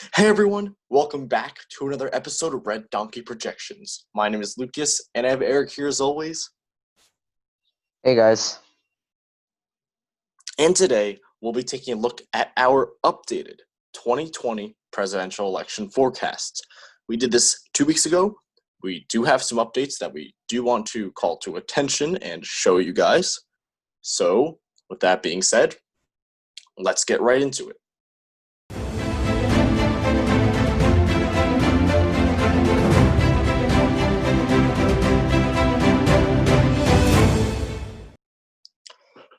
Hey everyone, welcome back to another episode of Red Donkey Projections. My name is Lucas, and I have Eric here as always. Hey guys. And today, we'll be taking a look at our updated 2020 presidential election forecasts. We did this 2 weeks ago. We do have some updates that we do want to call to attention and show you guys. So, with that being said, let's get right into it.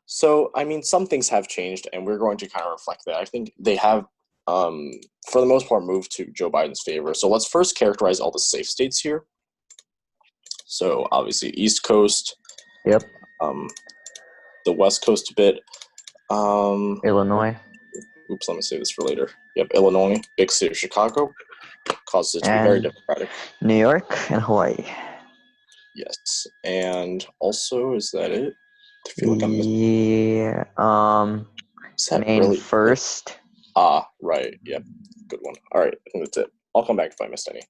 So, some things have changed, and we're going to kind of reflect that. I think they have, for the most part, moved to Joe Biden's favor. So let's first characterize all the safe states here. So, obviously, East Coast. Yep. The West Coast a bit. Illinois. Oops, let me save this for later. Yep, Illinois, big city of Chicago. Causes it to be very democratic. New York and Hawaii. Yes, and also, is that it? I feel like I'm missing. Maine really first. Right. Yep. Good one. All right. I think that's it. I'll come back if I missed any.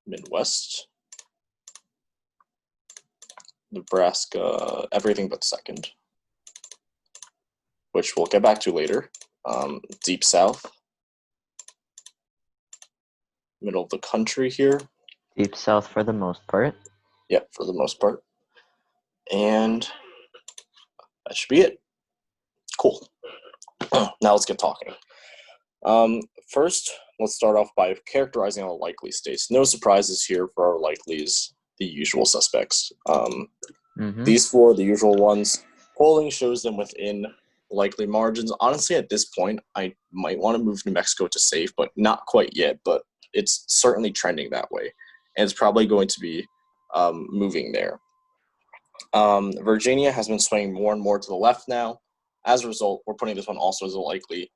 Midwest. Nebraska, everything but second. Which we'll get back to later. Deep South. Middle of the country here. Deep South for the most part. Yep, for the most part. And that should be it. Cool. Now let's get talking. First, let's start off by characterizing our likely states. No surprises here for our likelies, the usual suspects. These four are the usual ones. Polling shows them within likely margins. Honestly, at this point, I might want to move New Mexico to safe, but not quite yet. But it's certainly trending that way. And it's probably going to be moving there. Virginia has been swinging more and more to the left now. As a result, we're putting this one also as a likely.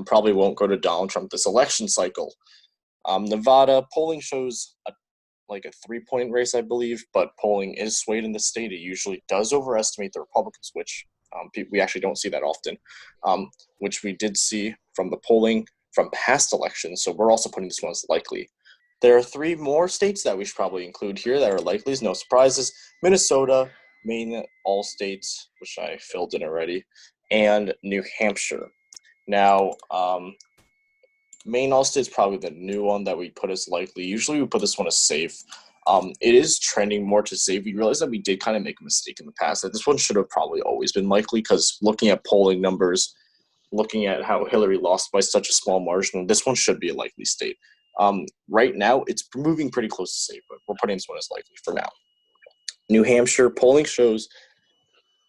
Probably won't go to Donald Trump this election cycle. Nevada, polling shows a 3-point race, I believe, but polling is swayed in the state. It usually does overestimate the Republicans, which we actually don't see that often, which we did see from the polling from past elections. So we're also putting this one as likely. There are 3 more states that we should probably include here that are likely, no surprises. Minnesota, Maine, all states, which I filled in already, and New Hampshire. Now, Maine all states probably the new one that we put as likely. Usually we put this one as safe. It is trending more to safe. We realized that we did kind of make a mistake in the past. That this one should have probably always been likely because looking at polling numbers, looking at how Hillary lost by such a small margin, this one should be a likely state. Right now, it's moving pretty close to safe, but we're putting this one as likely for now. New Hampshire, polling shows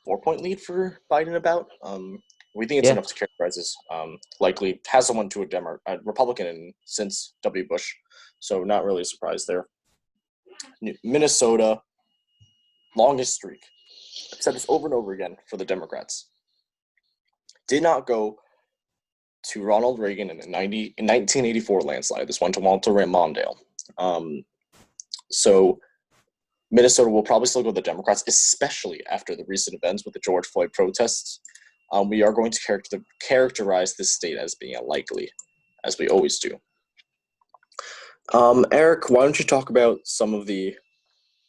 4-point lead for Biden about. We think it's enough to characterize this. Likely hasn't won to a Republican since W. Bush, so not really a surprise there. Minnesota, longest streak. I've said this over and over again for the Democrats. Did not go to Ronald Reagan in the 1984 landslide. This went to Walter Mondale. So Minnesota will probably still go to the Democrats, especially after the recent events with the George Floyd protests. We are going to characterize this state as being a likely, as we always do. Eric, why don't you talk about some of the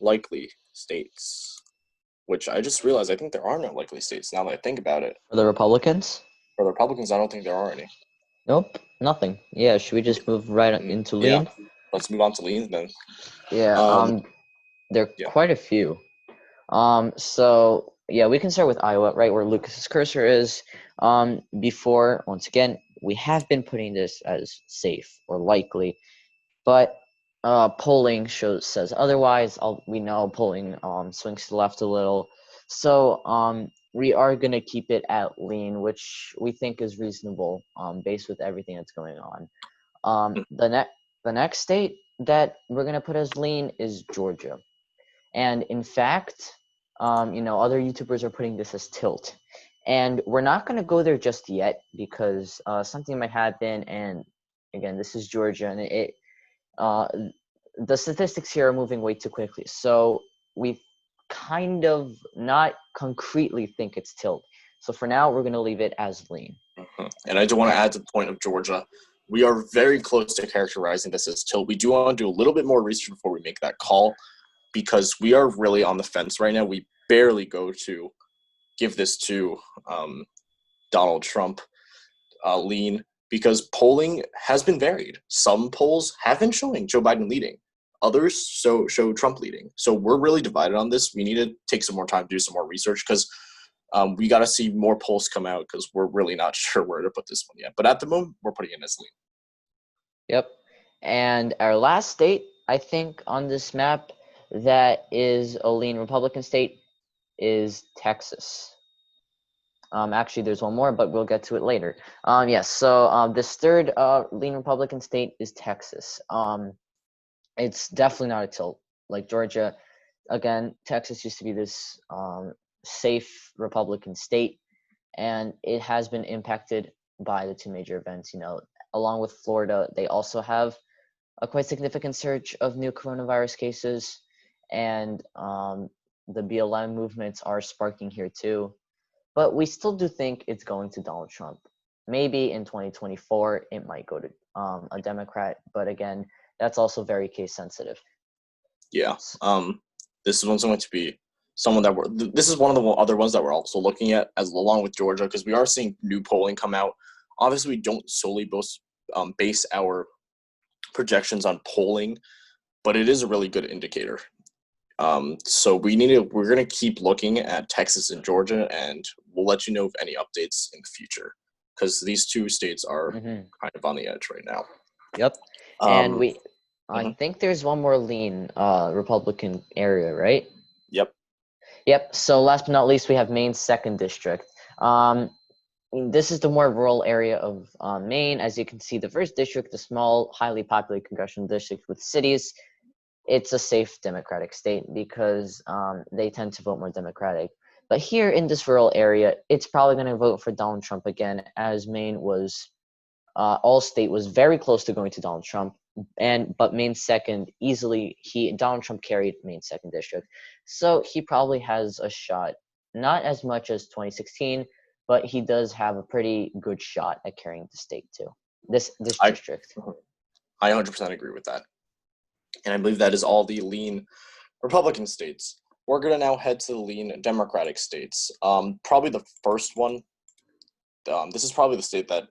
likely states, which I just realized I think there are no likely states now that I think about it. For the Republicans? For the Republicans, I don't think there are any. Nope, nothing. Yeah, should we just move right into lean? Yeah, let's move on to lean then. Yeah, there are quite a few. So, yeah, we can start with Iowa, right, where Lucas's cursor is. Before, once again, we have been putting this as safe or likely, but polling says otherwise. We know polling swings to the left a little. So we are going to keep it at lean, which we think is reasonable based with everything that's going on. The next state that we're going to put as lean is Georgia. And in fact, other YouTubers are putting this as tilt. And we're not going to go there just yet because something might happen. And again, this is Georgia, and the statistics here are moving way too quickly. So we kind of not concretely think it's tilt. So for now, we're going to leave it as lean. And I do want to add to the point of Georgia. We are very close to characterizing this as tilt. We do want to do a little bit more research before we make that call because we are really on the fence right now. We barely go to give this to Donald Trump lean because polling has been varied. Some polls have been showing Joe Biden leading. Others show Trump leading. So we're really divided on this. We need to take some more time to do some more research because we got to see more polls come out because we're really not sure where to put this one yet. But at the moment, we're putting it as lean. Yep. And our last state, I think, on this map that is a lean Republican state is Texas. Actually, there's one more, but we'll get to it later. Yes, so this third lean Republican state is Texas. It's definitely not a tilt. Like Georgia, again, Texas used to be this safe Republican state, and it has been impacted by the two major events. Along with Florida, they also have a quite significant surge of new coronavirus cases, and the BLM movements are sparking here too. But we still do think it's going to Donald Trump. Maybe in 2024, it might go to a Democrat, but again, that's also very case sensitive. Yeah. This one's going to be someone that this is one of the other ones that we're also looking at along with Georgia, because we are seeing new polling come out. Obviously, we don't solely base our projections on polling, but it is a really good indicator. So we're going to keep looking at Texas and Georgia, and we'll let you know of any updates in the future because these two states are kind of on the edge right now. Yep. And I think there's one more lean Republican area, right? Yep. So last but not least, we have Maine's 2nd district. This is the more rural area of Maine. As you can see, the 1st district, the small, highly populated congressional district with cities, it's a safe Democratic state because they tend to vote more Democratic. But here in this rural area, it's probably going to vote for Donald Trump again, as Maine was, All-State was very close to going to Donald Trump. But Maine's 2nd, easily, Donald Trump carried Maine's 2nd district. So he probably has a shot, not as much as 2016, but he does have a pretty good shot at carrying the state too. This district. I 100% agree with that. And I believe that is all the lean Republican states. We're going to now head to the lean Democratic states. Probably the first one, this is probably the state that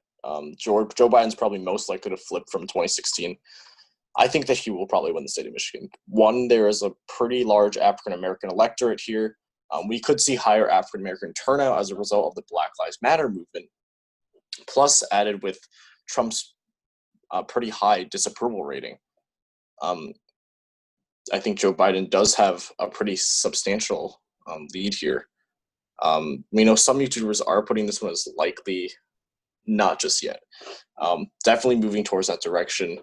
Joe Biden's probably most likely to flip from 2016. I think that he will probably win the state of Michigan. One, there is a pretty large African-American electorate here. We could see higher African-American turnout as a result of the Black Lives Matter movement, plus added with Trump's pretty high disapproval rating. I think Joe Biden does have a pretty substantial lead here. We know some YouTubers are putting this one as likely, not just yet. Definitely moving towards that direction.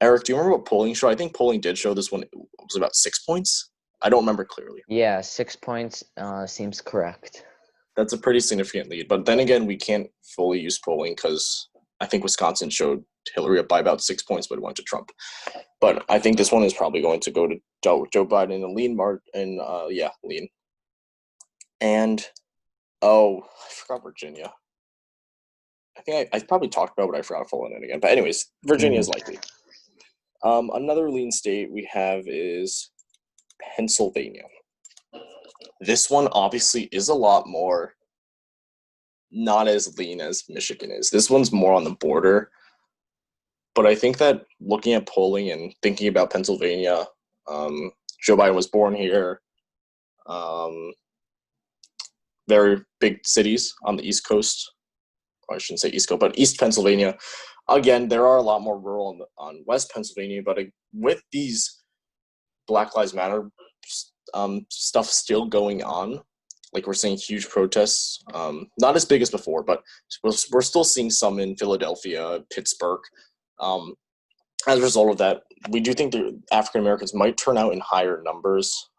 Eric, do you remember what polling showed? I think polling did show this one was about 6 points. I don't remember clearly. Yeah, 6 points seems correct. That's a pretty significant lead. But then again, we can't fully use polling because I think Wisconsin showed Hillary up by about 6 points, but it went to Trump. But I think this one is probably going to go to Joe Biden in a lean lean. And, I forgot Virginia. I think I probably talked about it, but I forgot to fill it in again. But anyways, Virginia is likely. Another lean state we have is Pennsylvania. This one obviously is a lot more not as lean as Michigan is. This one's more on the border. But I think that looking at polling and thinking about Pennsylvania, Joe Biden was born here. Very big cities on the East Coast. I shouldn't say East Coast, but East Pennsylvania. Again, there are a lot more rural on West Pennsylvania, but with these Black Lives Matter stuff still going on, like we're seeing huge protests, not as big as before, but we're still seeing some in Philadelphia, Pittsburgh. As a result of that, we do think that African Americans might turn out in higher numbers.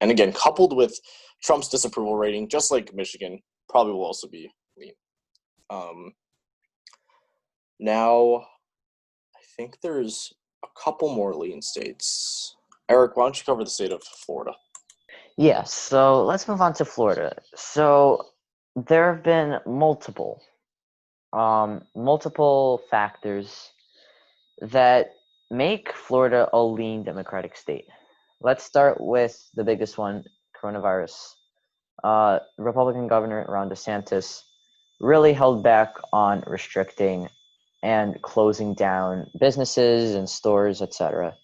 And again, coupled with Trump's disapproval rating, just like Michigan, probably will also be lean. Now, I think there's a couple more lean states. Eric, why don't you cover the state of Florida? Yeah, so let's move on to Florida. So there have been multiple factors that make Florida a lean Democratic state. Let's start with the biggest one, coronavirus. Republican Governor Ron DeSantis really held back on restricting and closing down businesses and stores, etc.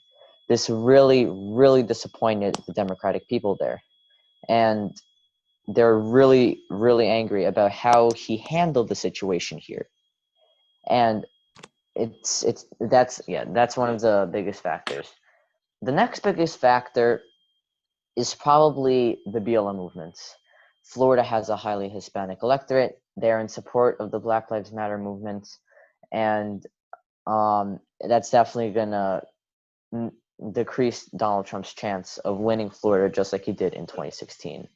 This really, really disappointed the Democratic people there. And they're really, really angry about how he handled the situation here. And that's one of the biggest factors. The next biggest factor is probably the BLM movements. Florida has a highly Hispanic electorate. They're in support of the Black Lives Matter movement, and that's definitely gonna decrease Donald Trump's chance of winning Florida, just like he did in 2016.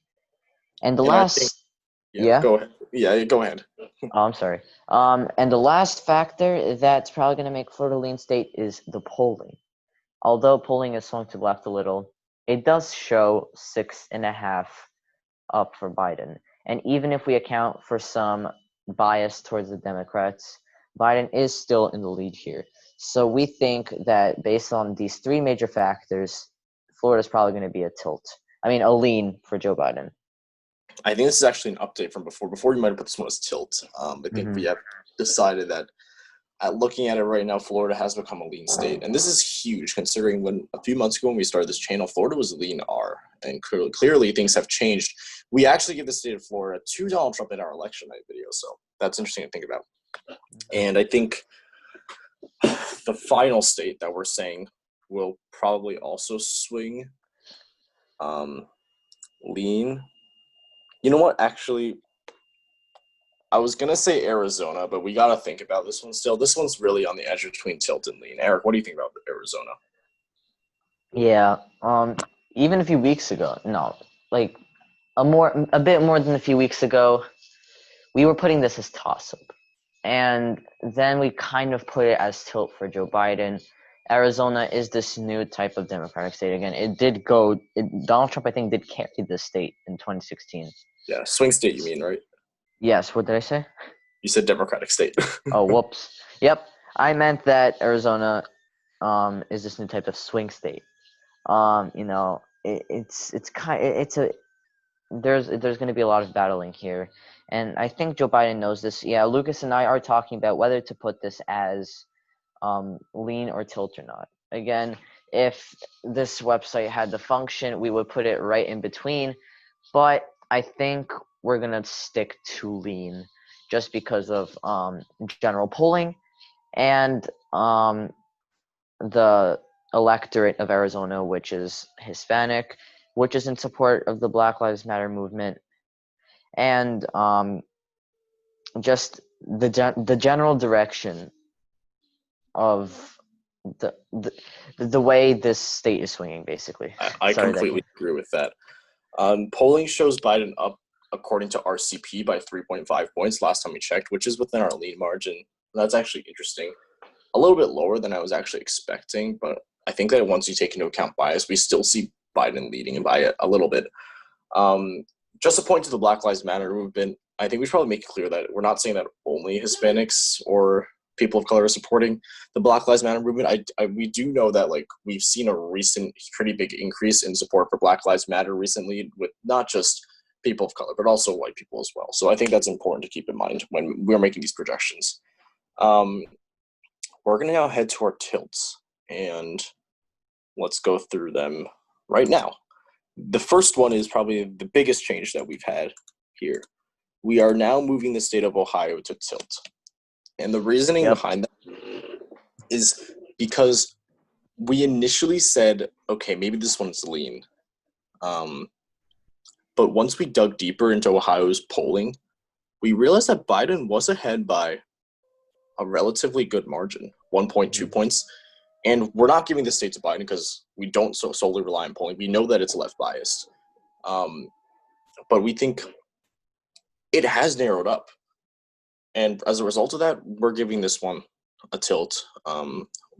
And the last, go ahead. Yeah, go ahead. Oh, I'm sorry. And the last factor that's probably going to make Florida a lean state is the polling. Although polling has swung to the left a little, it does show 6.5 up for Biden. And even if we account for some bias towards the Democrats, Biden is still in the lead here. So we think that based on these three major factors, Florida's probably going to be a lean for Joe Biden. I think this is actually an update from before. Before you might have put this one as tilt. I think we have decided that looking at it right now, Florida has become a lean state. And this is huge considering when a few months ago when we started this channel, Florida was lean R. And clearly things have changed. We actually give the state of Florida to Donald Trump in our election night video. So that's interesting to think about. And I think the final state that we're saying will probably also swing lean. You know what? Actually, I was going to say Arizona, but we got to think about this one still. This one's really on the edge between tilt and lean. Eric, what do you think about Arizona? Yeah. Even a few weeks ago, a bit more than a few weeks ago, we were putting this as toss-up. And then we kind of put it as tilt for Joe Biden. Arizona is this new type of Democratic state again. Donald Trump, I think, did carry this state in 2016. Yeah, swing state you mean, right? Yes, what did I say? You said Democratic state. Oh, whoops. Yep, I meant that Arizona is this new type of swing state. There's going to be a lot of battling here, and I think Joe Biden knows this. Yeah, Lucas and I are talking about whether to put this as lean or tilt or not. Again, if this website had the function, we would put it right in between, but I think we're going to stick to lean just because of general polling and the electorate of Arizona, which is Hispanic, which is in support of the Black Lives Matter movement, and just the general direction of the way this state is swinging, basically. I completely agree with that. Polling shows Biden up, according to RCP, by 3.5 points last time we checked, which is within our lean margin. That's actually interesting. A little bit lower than I was actually expecting, but I think that once you take into account bias, we still see Biden leading by a little bit. Just a point to the Black Lives Matter movement, I think we should probably make it clear that we're not saying that only Hispanics or people of color are supporting the Black Lives Matter movement. We do know that we've seen a recent pretty big increase in support for Black Lives Matter recently with not just people of color, but also white people as well. So I think that's important to keep in mind when we're making these projections. We're going to now head to our tilts, and let's go through them right now. The first one is probably the biggest change that we've had here. We are now moving the state of Ohio to tilt. And the reasoning behind that is because we initially said, okay, maybe this one's lean. But once we dug deeper into Ohio's polling, we realized that Biden was ahead by a relatively good margin, 1.2 points. And we're not giving the state to Biden because we don't solely rely on polling. We know that it's left biased. But we think it has narrowed up. And as a result of that, we're giving this one a tilt.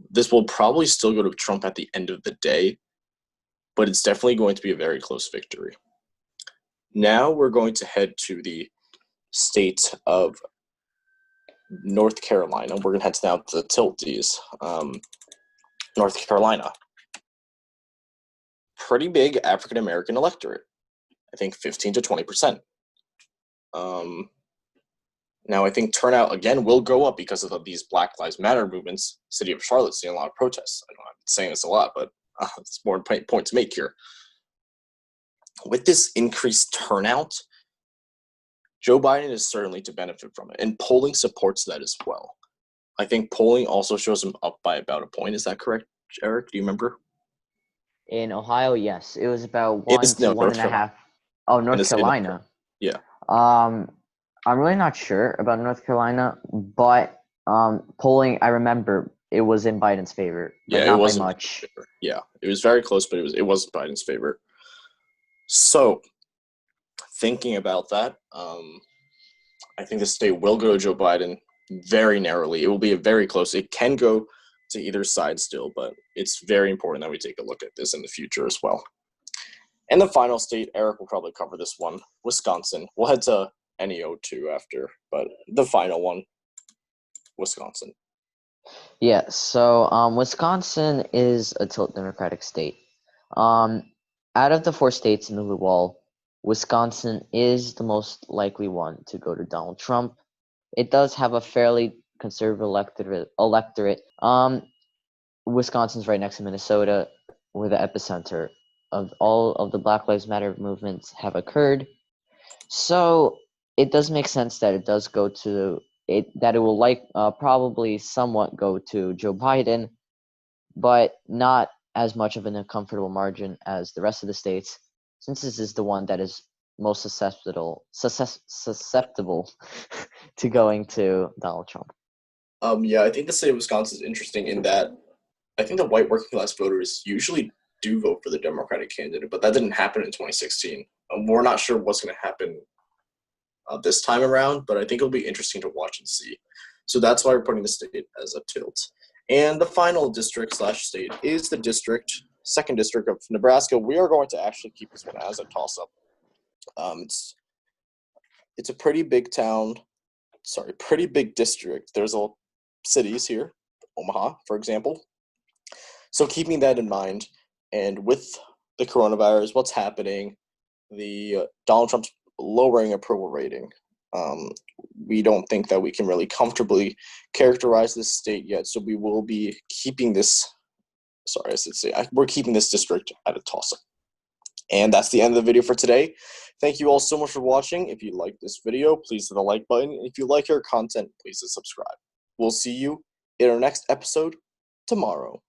This will probably still go to Trump at the end of the day, but it's definitely going to be a very close victory. Now we're going to head to the state of North Carolina. We're going to head down to the Tilties. North Carolina. Pretty big African-American electorate. I think 15 to 20%. Now, I think turnout, again, will go up because of these Black Lives Matter movements. City of Charlotte seeing a lot of protests. I know I'm saying this a lot, but it's more point to make here. With this increased turnout, Joe Biden is certainly to benefit from it, and polling supports that as well. I think polling also shows him up by about a point. Is that correct, Eric? Do you remember? In Ohio, yes. It was about 1 to no, 1.5. Oh, North Carolina. Yeah. I'm really not sure about North Carolina, but polling, I remember it was in Biden's favor, but not by much. Yeah, it was very close, but it wasn't Biden's favor. So, thinking about that, I think the state will go to Joe Biden very narrowly. It will be a very close. It can go to either side still, but it's very important that we take a look at this in the future as well. And the final state, Eric will probably cover this one, Wisconsin. We'll head to NEO2 after, but the final one, Wisconsin. Yeah, so Wisconsin is a tilt Democratic state. Out of the 4 states in the blue wall, Wisconsin is the most likely one to go to Donald Trump. It does have a fairly conservative electorate. Wisconsin's right next to Minnesota, where the epicenter of all of the Black Lives Matter movements have occurred. So it does make sense that it does go to it, that it will probably somewhat go to Joe Biden, but not as much of an uncomfortable margin as the rest of the states, since this is the one that is most susceptible to going to Donald Trump. Yeah, I think the state of Wisconsin is interesting in that I think the white working class voters usually do vote for the Democratic candidate, but that didn't happen in 2016. We're not sure what's going to happen this time around, but I think it'll be interesting to watch and see. So that's why we're putting the state as a tilt. And the final district/state is the second district of Nebraska. We are going to actually keep this one as a toss-up. It's a pretty big pretty big district. There's all cities here, Omaha, for example. So keeping that in mind, and with the coronavirus, what's happening, the Donald Trump's lowering approval rating. We don't think that we can really comfortably characterize this state yet, so we will be keeping this. We're keeping this district at a toss-up. And that's the end of the video for today. Thank you all so much for watching. If you like this video, please hit the like button. If you like our content, please hit subscribe. We'll see you in our next episode tomorrow.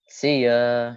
See ya.